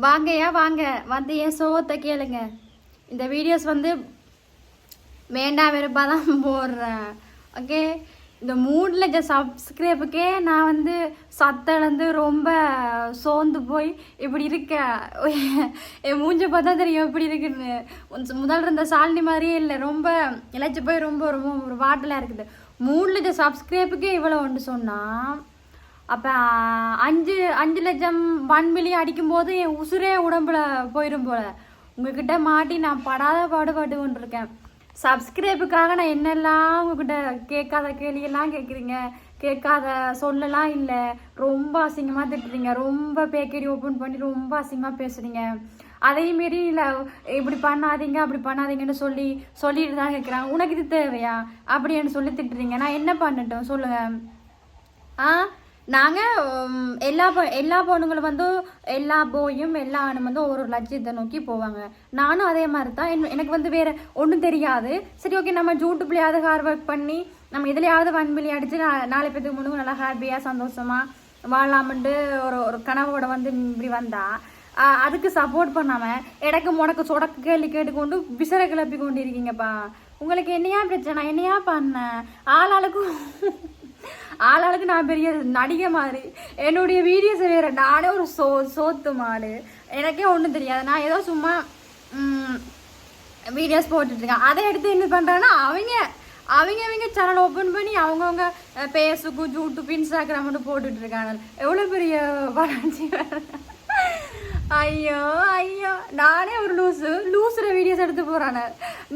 வாங்கயா வாங்க வந்து என் சோகத்தை கேளுங்க. இந்த வீடியோஸ் வந்து வேண்டாம் வெறுப்பாக தான் போடுறேன். ஓகே, இந்த 3 லட்சம் சப்ஸ்கிரைபுக்கே நான் வந்து சத்தளந்து ரொம்ப சோர்ந்து போய் இப்படி இருக்கேன். என் மூஞ்ச பார்த்தா தெரியும் எப்படி இருக்குன்னு. முதல்ல இருந்த சாலினி மாதிரியே இல்லை, ரொம்ப இழைச்சி போய் ரொம்ப ரொம்ப ஒரு வாட்டலாக இருக்குது. 3 லட்சம் சப்ஸ்கிரைபுக்கே இவ்வளோ ஒன்று சொன்னால், அப்போ 5 லட்சம் 1 மில்லியன் அடிக்கும்போது என் உசுரே உடம்புல போயிடும் போல். உங்ககிட்ட மாட்டி நான் படாத பாடுபாடு கொண்டிருக்கேன். சப்ஸ்கிரைபுக்காக நான் என்னெல்லாம் உங்ககிட்ட கேட்காத கேள்வியெல்லாம் கேட்குறீங்க, கேட்காத சொல்லலாம் இல்லை, ரொம்ப அசிங்கமாக திட்டுறீங்க, ரொம்ப பேக்கடி ஓப்பன் பண்ணி ரொம்ப அசிங்கமாக பேசுகிறீங்க. அதே மாரி இல்லை இப்படி பண்ணாதீங்க அப்படி பண்ணாதீங்கன்னு சொல்லிட்டு தான் கேட்குறாங்க. உனக்கு இது தேவையா அப்படின்னு சொல்லி திட்டுறீங்க. நான் என்ன பண்ணட்டும் சொல்லுங்கள்? நாங்கள் எல்லா பொண்ணுங்களும் வந்து எல்லா போயும் எல்லா ஆணும் வந்து ஒரு லட்சியத்தை நோக்கி போவாங்க. நானும் அதே மாதிரி தான். எனக்கு வந்து வேறு ஒன்றும் தெரியாது. சரி, ஓகே, நம்ம யூடியூப்லேயாவது ஹார்ட் ஒர்க் பண்ணி நம்ம இதுலையாவது 1 மில்லியன் அடித்து 4 பேத்துக்கு முன்னுக்கு நல்லா ஹாப்பியாக சந்தோஷமாக வாழலாம்ட்டு ஒரு கனவோட வந்து இப்படி வந்தால், அதுக்கு சப்போர்ட் பண்ணாமல் எனக்கு முடக்கு சொடக்கு கேள்வி கேட்டுக்கொண்டு விசரை கிளப்பி கொண்டு இருக்கீங்கப்பா. உங்களுக்கு என்னையா பிரச்சனை? என்னையா பண்ணேன்? ஆளாளுக்கு நான் பெரிய நடிகை மாதிரி என்னுடைய வீடியோஸை வேறு நானே ஒரு சோத்து மாடு. எனக்கே ஒன்றும் தெரியாது. நான் ஏதோ சும்மா வீடியோஸ் போட்டுட்ருக்கேன். அதை எடுத்து என்ன பண்ணுறாங்கன்னா அவங்க சேனல் ஓப்பன் பண்ணி அவங்கவுங்க ஃபேஸ்புக்கு யூடியூப் இன்ஸ்டாகிராம் மட்டும் போட்டுட்ருக்காங்க. எவ்வளோ பெரிய வளர்ச்சி வேறு. ஐயோ நானே ஒரு லூசுற வீடியோஸ் எடுத்து போகிறானே.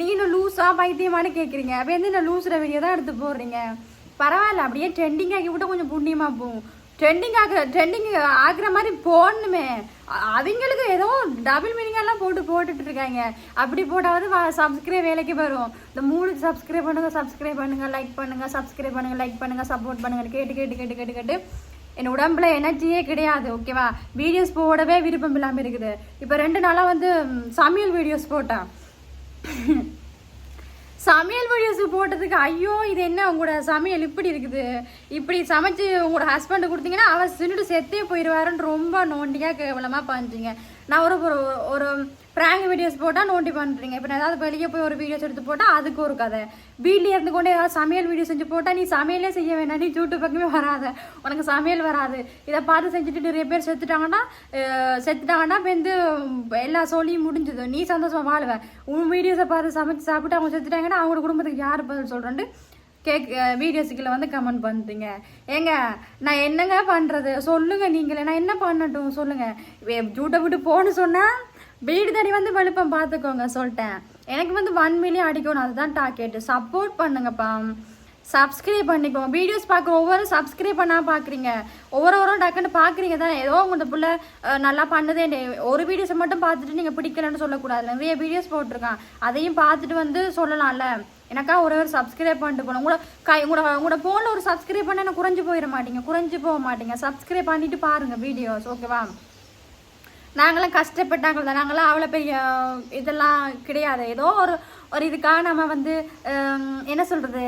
நீங்கள் லூஸா பைத்தியமானு கேட்குறீங்க. அப்போ வந்து இந்த லூசுற வீடியோ தான் எடுத்து போடுறீங்க. பரவாயில்ல, அப்படியே ட்ரெண்டிங் ஆக்கி விட்டால் கொஞ்சம் புண்ணியமாக போகும். ட்ரெண்டிங் ஆக்குற மாதிரி போடணுமே. அவங்களுக்கு ஏதோ டபுள் மீனிங்கெல்லாம் போட்டுட்டு இருக்காங்க. அப்படி போட்டாவது சப்ஸ்கிரைப் வேலைக்கு வரும். இந்த 3 சப்ஸ்கிரைப் பண்ணுங்க லைக் பண்ணுங்க, சப்ஸ்கிரைப் பண்ணுங்க லைக் பண்ணுங்க, சப்போர்ட் பண்ணுங்க கேட்டு என் உடம்புல எனர்ஜியே கிடையாது. ஓகேவா? வீடியோஸ் போடவே விருப்பம் இல்லாமல் இருக்குது. இப்போ 2 நாளாக வந்து சமையல் வீடியோஸ் போட்டேன். சமையல் வீடியோஸ் போட்டதுக்கு ஐயோ இது என்ன உங்களோட சமையல் இப்படி இருக்குது, இப்படி சமைச்சு உங்களோட ஹஸ்பண்டு கொடுத்தீங்கன்னா அவர் சின்னுட்டு செத்தே போயிடுவாருன்னு ரொம்ப நோண்டியாக கேவலமாக பண்ணுறீங்க. நான் ஒரு ப்ராங்க் வீடியோஸ் போட்டால் நோண்டி பண்ணுறீங்க. இப்போ நான் ஏதாவது வெளியே போய் ஒரு வீடியோஸ் எடுத்து போட்டால் அதுக்கு ஒரு கதை. வீட்டில் இருந்து கொண்டே ஏதாவது சமையல் வீடியோ செஞ்சு போட்டால் நீ சமையலே செய்ய வேணாம், நீ யூடியூப் பக்கமே வராத, உனக்கு சமையல் வராது. இதை பார்த்து செஞ்சுட்டு நிறைய பேர் செத்துட்டாங்கன்னா இப்போ வந்து எல்லா சொல்லியும் முடிஞ்சது. நீ சந்தோஷமாக வாழுவேன். உன் வீடியோஸை பார்த்து சமைச்சு சாப்பிட்டு அவங்க செத்துட்டாங்கன்னா அவங்களோட குடும்பத்துக்கு யார் பதில் சொல்கிறேன்ட்டு வீடியோஸுக்குள்ள வந்து கமெண்ட் பண்ணுறீங்க. ஏங்க நான் என்னங்க பண்ணுறது சொல்லுங்கள்? நீங்களே நான் என்ன பண்ணட்டும் சொல்லுங்கள்? யூட்டை விட்டு போன்னு சொன்னால் வீடு தனி வந்து வெளுப்பம் பார்த்துக்கோங்க சொல்லிட்டேன். எனக்கு வந்து 1 மில்லியன் அடிக்கணும், அதுதான் டார்கெட்டு. சப்போர்ட் பண்ணுங்கப்பா, சப்ஸ்கிரைப் பண்ணிக்கோங்க. வீடியோஸ் பார்க்குற ஒவ்வொரு சப்ஸ்கிரைப் பண்ணால் பார்க்குறீங்க, ஒவ்வொரு டக்குன்னு பார்க்குறீங்க தானே. ஏதோ உங்கள் பிள்ளை நல்லா பண்ணுதே, ஒரு வீடியோஸை மட்டும் பார்த்துட்டு நீங்கள் பிடிக்கலன்னு சொல்லக்கூடாது. நிறைய வீடியோஸ் போட்டிருக்கான், அதையும் பார்த்துட்டு வந்து சொல்லலாம்ல. எனக்கா ஒரு சப்ஸ்கிரைப் பண்ணிட்டு போகணும். உங்களோட ஃபோனில் ஒரு சப்ஸ்கிரைப் பண்ண எனக்கு குறைஞ்சி போக மாட்டீங்க. சப்ஸ்கிரைப் பண்ணிட்டு பாருங்கள் வீடியோஸ். ஓகேவா? நாங்களாம் கஷ்டப்பட்டாங்க தான். நாங்களாம் அவ்வளோ பெரிய இதெல்லாம் கிடையாது. ஏதோ ஒரு இதுக்காக நம்ம வந்து என்ன சொல்கிறது,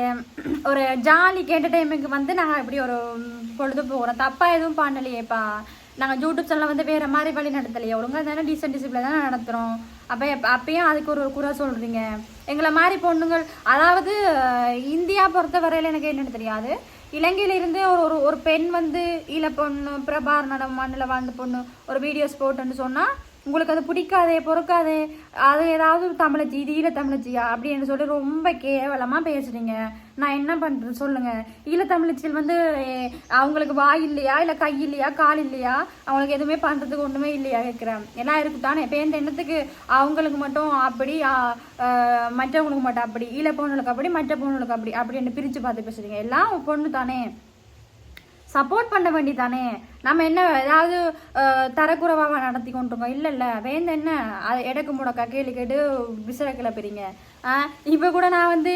ஒரு ஜாலிக்கு என்டர்டைன்மெண்ட்டுக்கு வந்து நாங்கள் இப்படி ஒரு பொழுது போகிறோம். தப்பாக எதுவும் பண்ணலையேப்பா. நாங்கள் யூடியூப் சேனலில் வந்து வேறு மாதிரி வழி நடத்தலையே, ஒழுங்காக தானே டீசென்ட் டிசிப்ளின் தானே நடத்துகிறோம். அப்பயும் அதுக்கு ஒரு குறை சொல்கிறீங்க. எங்களை மாதிரி பொண்ணுங்கள், அதாவது இந்தியா பொறுத்த வரையில் எனக்கு என்னென்னு தெரியாது. இலங்கையிலிருந்து ஒரு பெண் வந்து பொண்ணு பிரபாரண மண்ணில் வாழ்ந்த பொண்ணு ஒரு வீடியோஸ் போட்டுன்னு சொன்னால் உங்களுக்கு அது பிடிக்காதே பொறுக்காதே, அது ஏதாவது தமிழச்சி இது ஈழத்தமிழச்சியா அப்படின்னு சொல்லி ரொம்ப கேவலமாக பேசுகிறீங்க. நான் என்ன பண்ணுறேன் சொல்லுங்கள்? ஈழத்தமிழச்சியில் வந்து அவங்களுக்கு வாய் இல்லையா, இல்லை கை இல்லையா, கால் இல்லையா, அவங்களுக்கு எதுவுமே பண்ணுறதுக்கு ஒன்றுமே இல்லையா கேட்குறேன். எல்லாம் இருக்குதானே. இப்போ எந்த எண்ணத்துக்கு அவங்களுக்கு மட்டும் அப்படி மற்றவங்களுக்கு மட்டும் அப்படி, ஈழ பொண்ணுகளுக்கு அப்படி மற்ற பொண்ணுகளுக்கு அப்படி அப்படின்னு பிரித்து பார்த்து பேசுகிறீங்க. எல்லாம் பொண்ணு தானே, சப்போர்ட் பண்ண வேண்டி தானே. நம்ம என்ன ஏதாவது தரக்குறைவாக நடத்தி கொண்டிருக்கோம்? இல்லை வேந்த என்ன அது எடக்கு முடக்கா கேள்வி கேட்டு விசிற கிளப்புறீங்க. இப்போ கூட நான் வந்து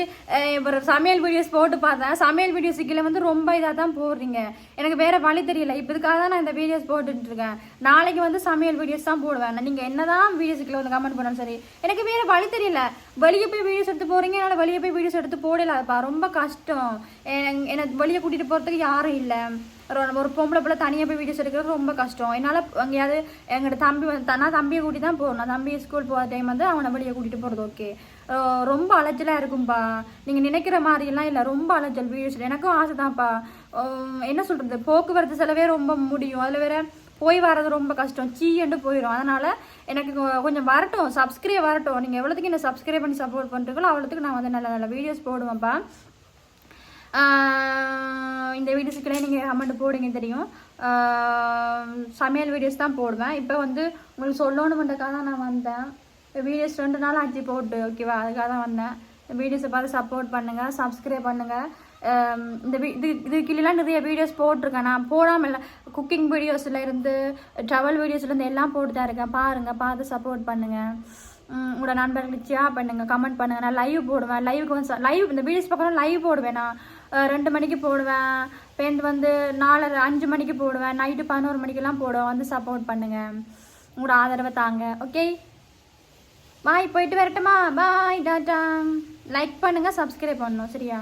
ஒரு சமையல் வீடியோஸ் போட்டு பார்த்தேன். சமையல் வீடியோஸுக்குள்ள வந்து ரொம்ப இதாக தான் போடுறீங்க. எனக்கு வேறு வழி தெரியல. இப்போ இதுக்காக தான் நான் இந்த வீடியோஸ் போட்டுட்ருக்கேன். நாளைக்கு வந்து சமையல் வீடியோஸ் தான் போடுவேன். நீங்கள் என்ன தான் வீடியோஸுக்குள்ள வந்து கமெண்ட் பண்ணாலும் சரி, எனக்கு வேறு வழி தெரியல. வெளியே போய் வீடியோஸ் எடுத்து போகிறீங்க, என்னால் வெளியே போய் வீடியோஸ் எடுத்து போடலாப்பா. ரொம்ப கஷ்டம். என்னை வெளியே கூட்டிகிட்டு போகிறதுக்கு யாரும் இல்லை. ஒரு பொம்பளை பிள்ளை தனியாக போய் வீடியோஸ் எடுக்கிறது ரொம்ப கஷ்டம். என்னால் எங்கேயாவது எங்களோட தம்பி நான் தம்பியை கூட்டி தான் போகணும். நான் தம்பி ஸ்கூல் போகிற டைம் வந்து அவனை வெளியே கூட்டிகிட்டு போகிறது ஓகே. ரொம்ப அலைச்சலாக இருக்கும்பா. நீங்கள் நினைக்கிற மாதிரிலாம் இல்லை, ரொம்ப அலைச்சல் வீடியோஸ். எனக்கும் ஆசை தான்ப்பா. என்ன சொல்கிறது, போக்குவரத்து செலவே ரொம்ப முடியும். அதில் வேற போய் வர்றது ரொம்ப கஷ்டம், சீண்டு போயிடும். அதனால் எனக்கு கொஞ்சம் வரட்டும், சப்ஸ்கிரைப் வரட்டும். நீங்கள் எவ்வளோத்துக்கு என்ன சப்ஸ்கிரைப் பண்ணி சப்போர்ட் பண்ணுறீங்களோ அவ்வளோத்துக்கு நான் வந்து நல்ல நல்ல வீடியோஸ் போடுவேன்ப்பா. இந்த வீடியோஸுக்குள்ளே நீங்கள் கமெண்ட் போடுங்க தெரியும். சமையல் வீடியோஸ் தான் போடுவேன். இப்போ வந்து உங்களுக்கு சொல்லணுன்றக்காக தான் நான் வந்தேன். வீடியோஸ் 2 நாள் ஆச்சு போட்டு, ஓகேவா? அதுக்காக தான் வந்தேன். வீடியோஸை பார்த்து சப்போர்ட் பண்ணுங்கள், சப்ஸ்கிரைப் பண்ணுங்கள். இந்த இது கீழெலாம் நிறைய வீடியோஸ் போட்டிருக்கேன். நான் போடாமல் இல்லை, குக்கிங் வீடியோஸில் இருந்து ட்ராவல் வீடியோஸ்லேருந்து எல்லாம் போட்டு தான் இருக்கேன். பாருங்கள், பார்த்து சப்போர்ட் பண்ணுங்கள். உங்களோட நண்பர்களுக்கு ஷேர் பண்ணுங்கள், கமெண்ட் பண்ணுங்கள். நான் லைவ் போடுவேன். லைவுக்கு வந்து லைவ் இந்த வீடியோஸ் பார்க்கணும், லைவ் போடுவேன். நான் 2 மணிக்கு போடுவேன், பேருந்து வந்து 4-5 மணிக்கு போடுவேன், நைட்டு 11 மணிக்கெல்லாம் போடுவேன். வந்து சப்போர்ட் பண்ணுங்கள், உங்களோட ஆதரவை தாங்க. ஓகே, பாய், போயிட்டு வரட்டுமா? பாய், டாட்டா. லைக் பண்ணுங்கள், சப்ஸ்கிரைப் பண்ணணும், சரியா?